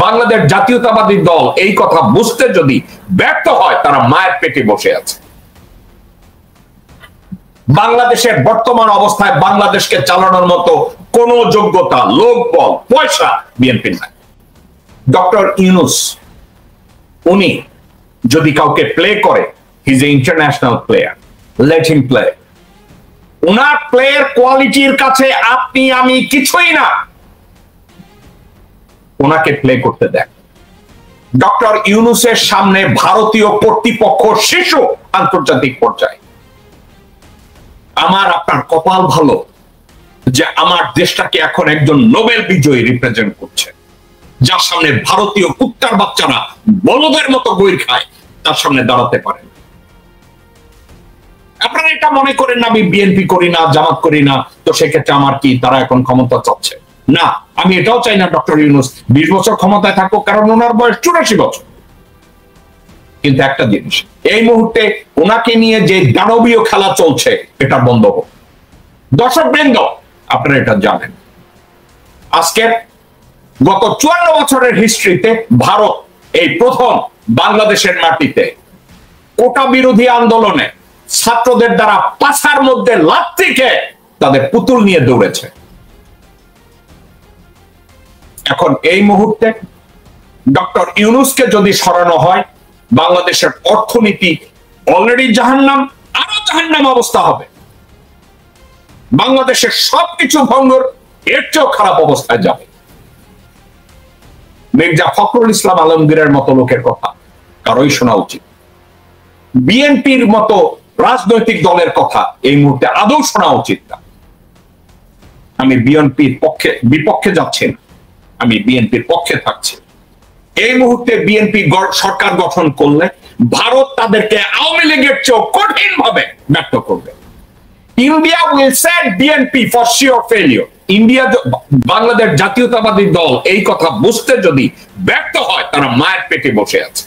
বাংলাদেশ জাতীয়তাবাদী দল এই কথা বুঝতে যদি ব্যর্থ হয়, তারা মায়ের পেটে বসে আছে। বাংলাদেশের বর্তমান অবস্থায় বাংলাদেশকে চালানোর মতো কোন যোগ্যতা, লোকবল, পয়সা বিএনপির নাই। ডক্টর ইউনূস উনি যদি কাউকে প্লে করে, he is a international player, let him play. উনার প্লেয়ার কোয়ালিটির কাছে আপনি আমি কিছুই না, ওনাকে প্লে করতে দেন। ডক্টর ইউনূসের সামনে ভারতীয় কর্তৃপক্ষ শিশু আন্তর্জাতিক পর্যায়ে। আমার আপনার কপাল ভালো যে আমার দেশটাকে এখন একজন নোবেল বিজয়ী রিপ্রেজেন্ট করছে, যার সামনে ভারতীয় কুত্তার বাচ্চারা বলদের মতো গৈর খায়, তার সামনে দাঁড়াতে পারেন। আপনারা এটা মনে করেন না আমি বিএনপি করি না, জামাত করি না, তো সেক্ষেত্রে আমার কি তারা এখন ক্ষমতা চাচ্ছে না। আমি এটাও চাই না ডক্টর ইউনূস 20 বছর ক্ষমতায় থাকুক, কারণ ওনার বয়স 84 বছর। কিন্তু একটা জিনিস, এই মুহূর্তে ওনাকে নিয়ে যে দানবীয় খেলা চলছে, এটা বন্ধ হোক। দর্শক বৃন্দ, আপনারা এটা জানেন, আজকে গত 54 বছরের হিস্ট্রিতে ভারত এই প্রথম বাংলাদেশের মাটিতে কোটা বিরোধী আন্দোলনে ছাত্রদের দ্বারা পাছার মধ্যে লাথি খেয়ে তাদের পুতুল নিয়ে দৌড়েছে। এখন এই মুহূর্তে ডক্টর ইউনূসকে যদি সরানো হয়, বাংলাদেশের অর্থনীতি অলরেডি জাহান্নাম, আরো জাহান্নাম অবস্থা হবে। বাংলাদেশের সবকিছু ভঙ্গুর, এর চেয়েও খারাপ অবস্থায় যাবে। মির্জা ফখরুল ইসলাম আলমগীরের মতো লোকের কথা কারোই শোনা উচিত। বিএনপির মতো রাজনৈতিক দলের কথা এই মুহূর্তে আদৌ শোনা উচিত না। আমি বিএনপির বিপক্ষে যাচ্ছি না, আমি বিএনপির পক্ষে থাকছি। এই মুহূর্তে বিএনপি সরকার গঠন করলে ভারত তাদেরকে আওয়ামী লীগের চেয়েও কঠিন ভাবে ব্যর্থ করবে। India will set BNP for sure failure. India, Bangladesh জাতীয়তাবাদী দল এই কথা বুঝতে যদি ব্যর্থ হয়, তারা মায়ের পেটে বসে আছে।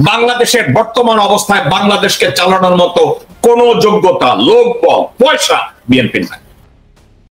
বাংলাদেশের বর্তমান অবস্থায় বাংলাদেশকে চালানোর মতো কোন যোগ্যতা, লোকবল, পয়সা বিএনপির নাই।